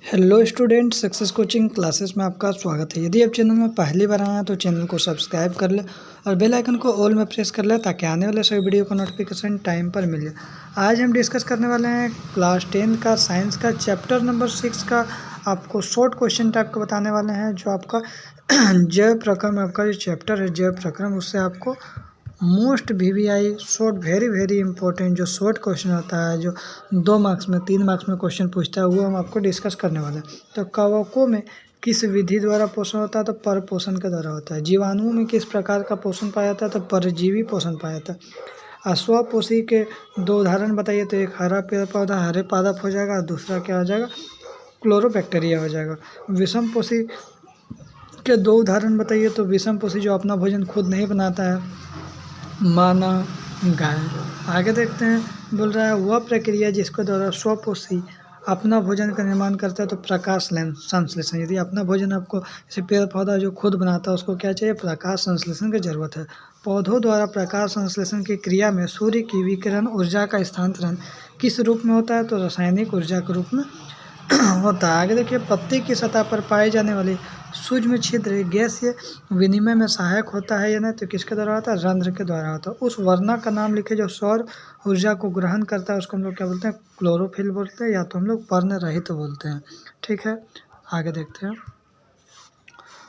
Hello student, success coaching classes में आपका स्वागत है। यदि आप चैनल में पहली बार आए हैं तो चैनल को सब्सक्राइब कर ले और बेल आइकन को ऑल में प्रेस कर ले ताकि आने वाले सभी वीडियो का नोटिफिकेशन टाइम पर मिले। आज हम डिस्कस करने वाले हैं क्लास 10 का साइंस का चैप्टर नंबर 6 का आपको शॉर्ट क्वेश्चन टाइप का बताने वाले हैं। जो आपका जैव प्रक्रम आपका जो चैप्टर है जैव प्रक्रम, उससे आपको most VVI short very important जो शॉर्ट क्वेश्चन होता है, जो 2 मार्क्स में 3 मार्क्स में क्वेश्चन पूछता है, वो हम आपको डिस्कस करने वाले हैं। तो कवकों में किस विधि द्वारा पोषण होता है? तो पर पोषण के द्वारा होता है। जीवाणुओं में किस प्रकार का पोषण पाया जाता है? तो परजीवी पोषण पाया जाता है। अश्वपोषी के 2 उदाहरण बताइए। तो एक हरा पेड़ पौधा हरे पादप हो जाएगा, दूसरा क्या हो जाएगा? क्लोरोबैक्टीरिया हो जाएगा। विषमपोषी के 2 उदाहरण बताइए। तो विषमपोषी जो अपना भोजन खुद नहीं बनाता है, माना गाय। आगे देखते हैं, बोल रहा है वह प्रक्रिया जिसके द्वारा स्वपोषी अपना भोजन का निर्माण करता है। तो प्रकाश संश्लेषण। यदि अपना भोजन आपको जैसे पेड़ पौधा जो खुद बनाता है उसको क्या चाहिए? प्रकाश संश्लेषण की जरूरत है। पौधों द्वारा प्रकाश संश्लेषण की क्रिया में सूर्य की विकिरण ऊर्जा का स्थानांतरण किस रूप में होता है? तो रासायनिक ऊर्जा के रूप में होता है। आगे देखिए, पत्ती की सतह पर पाए जाने वाले सूक्ष्म छिद्र गैसीय विनिमय में सहायक होता है या नहीं? तो किसके द्वारा होता है? रंध्र के द्वारा होता है। उस वर्णक का नाम लिखे जो सौर ऊर्जा को ग्रहण करता है, उसको हम लोग क्या बोलते हैं? क्लोरोफिल बोलते हैं, या तो हम लोग पर्ण रहित बोलते हैं। ठीक है, आगे देखते हैं।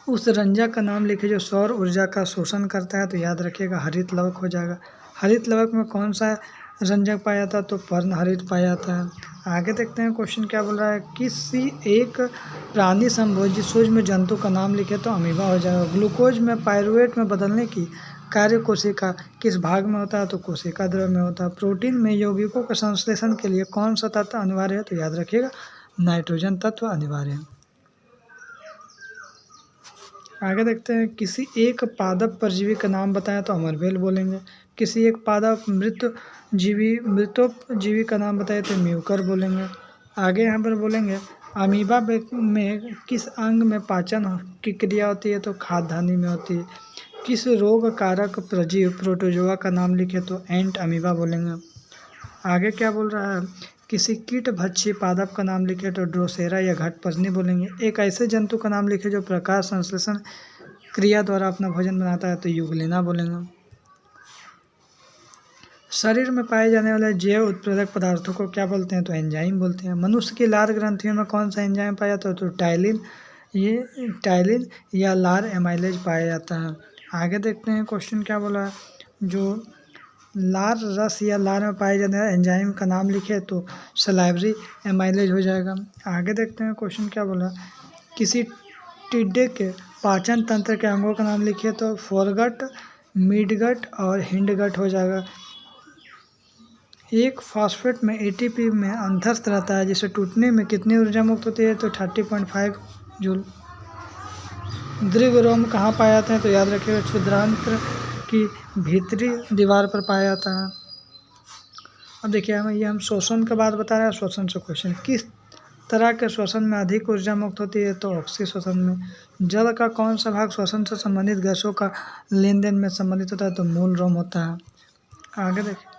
उस रंजक का नाम लिखे जो सौर ऊर्जा का शोषण करता है। तो याद रखिएगा हरित लवक हो जाएगा। हरित लवक में कौन सा रंजक पाया जाता है? तो पर्ण हरित पाया जाता है। आगे देखते हैं क्वेश्चन क्या बोल रहा है। किसी एक प्राणी संभोजी सूक्ष्म जंतु का नाम लिखे। तो अमीबा हो जाएगा। ग्लूकोज में पायरुवेट में बदलने की कार्य कोशिका किस भाग में होता है? तो कोशिका द्रव में होता है। प्रोटीन में यौगिकों के संश्लेषण के लिए कौन सा तत्व अनिवार्य है? तो याद रखिएगा नाइट्रोजन तत्व अनिवार्य है। आगे देखते हैं, किसी एक पादप परजीवी का नाम बताएं। तो अमरबेल बोलेंगे। किसी एक पादप मृतोपजीवी का नाम बताएं। तो म्यूकर बोलेंगे। आगे यहाँ पर बोलेंगे अमीबा में किस अंग में पाचन की क्रिया होती है? तो खाद्यान्नी में होती है। किस रोग कारक प्रजीव प्रोटोजोआ का नाम लिखे? तो एंट अमीबा बोलेंगे। आगे क्या बोल रहा है, किसी कीट भक्षी पादप का नाम लिखे। तो ड्रोसेरा या घटपजनी बोलेंगे। एक ऐसे जंतु का नाम लिखे जो प्रकाश संश्लेषण क्रिया द्वारा अपना भोजन बनाता है। तो युगलिना बोलेंगे। शरीर में पाए जाने वाले जैव उत्प्रेरक पदार्थों को क्या बोलते हैं? तो एंजाइम बोलते हैं। मनुष्य की लार ग्रंथियों में कौन सा एंजाइम पाया जाता है? तो टाइलिन या लार एमाइलेज पाया जाता है। आगे देखते हैं क्वेश्चन क्या बोला है। जो लार रस या लार में पाए जाने वाले एंजाइम का नाम लिखे। तो सलाइवरी एमाइलेज हो जाएगा। आगे देखते हैं क्वेश्चन क्या बोला। किसी टिड्डे के पाचन तंत्र के अंगों का नाम लिखिए। तो फोरगट, मिडगट और हिंडगट हो जाएगा। एक फॉस्फेट में ATP में अंतस्थ रहता है, जिसे टूटने में कितनी ऊर्जा मुक्त होती है? तो 30.5 जूल। दीर्घ रोम कहाँ पाए जाते हैं? तो याद रखिएगा क्षुद्रांत्र की भीतरी दीवार पर पाया जाता है। अब देखिए हम श्वसन के बाद बता रहे हैं। श्वसन से क्वेश्चन, किस तरह के श्वसन में अधिक ऊर्जा मुक्त होती है? तो ऑक्सी श्वसन में। जल का कौन सा भाग श्वसन से संबंधित गैसों का लेन देन में सम्मिलित होता है? तो मूल रोम होता है। आगे देखिए,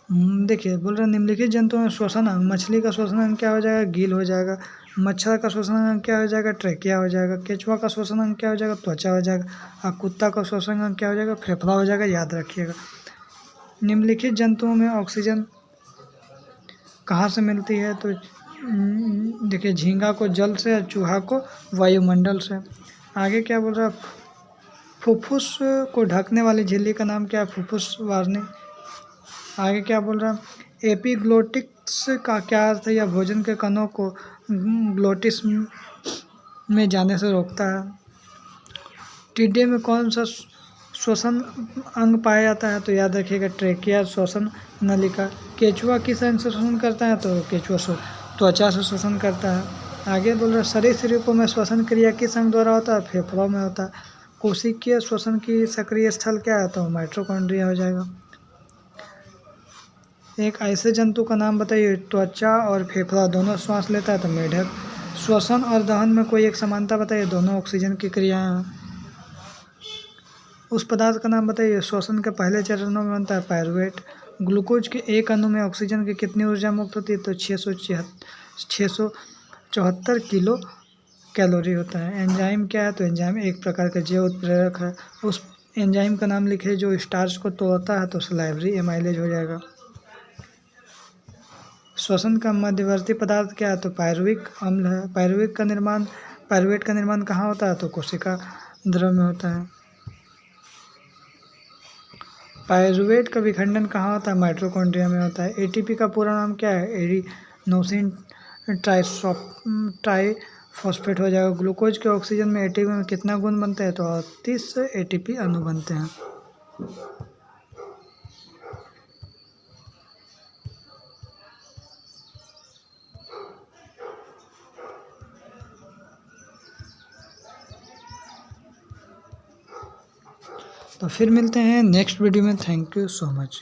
देखिए बोल रहे निम्नलिखित जंतुओं में श्वसन अंग, मछली का श्वसन अंग क्या हो जाएगा? गिल हो जाएगा। मच्छर का श्वसन अंग क्या हो जाएगा? ट्रेकिया हो जाएगा। केचुआ का श्वसन अंग क्या हो जाएगा? त्वचा हो जाएगा। और कुत्ता का श्वसन अंग क्या हो जाएगा? फेफड़ा हो जाएगा। याद रखिएगा। निम्नलिखित जंतुओं में ऑक्सीजन कहाँ से मिलती है? तो देखिए झींगा को जल से और चूहा को वायुमंडल से। आगे क्या बोल रहा है, फुफ्फुस को ढकने वाली झिल्ली का नाम क्या है? फुफ्फुस वार्निंग। आगे क्या बोल रहा है, एपिग्लोटिक्स का क्या अर्थ है? या भोजन के कणों को ग्लोटिस में जाने से रोकता है। टिड्डे में कौन सा श्वसन अंग पाया जाता है? तो याद रखिएगा ट्रेकिया श्वसन नलिका। केचुआ किस अंग से श्वसन करता है? तो केचुआ त्वचा से श्वसन करता है। आगे बोल रहा है सरीसृपों में श्वसन क्रिया किस अंग द्वारा होता है? फेफड़ों में होता है। कोशिकीय श्वसन की सक्रिय स्थल क्या है? तो माइटोकॉन्ड्रिया हो जाएगा। एक ऐसे जंतु का नाम बताइए त्वचा और फेफड़ा दोनों श्वास लेता है। तो मेढक। श्वसन और दहन में कोई एक समानता बताइए। दोनों ऑक्सीजन की क्रियाएं हैं। उस पदार्थ का नाम बताइए श्वसन के पहले चरणों में बनता है। पायरुवेट। ग्लूकोज के एक अणु में ऑक्सीजन की कितनी ऊर्जा मुक्त होती है? तो 674 किलो कैलोरी होता है। एंजाइम क्या है? तो एंजाइम एक प्रकार का जैव उत्प्रेरक है। उस एंजाइम का नाम लिखे जो स्टार्च को तोड़ता है। तो सलाइवरी एमाइलेज हो जाएगा। श्वसन का मध्यवर्ती पदार्थ क्या है? तो पायरुविक अम्ल है। पायरुवेट का निर्माण कहाँ होता है? तो कोशिका द्रव में होता है। पायरुवेट का विखंडन कहाँ होता है? माइटोकॉन्ड्रिया में होता है। एटीपी का पूरा नाम क्या है? एडिनोसिन ट्राइफॉस्फेट हो जाएगा। ग्लूकोज के ऑक्सीजन में एटीपी में कितना गुण बनते हैं? तो 38 एटीपी अणु बनते हैं। तो फिर मिलते हैं नेक्स्ट वीडियो में। Thank you so much.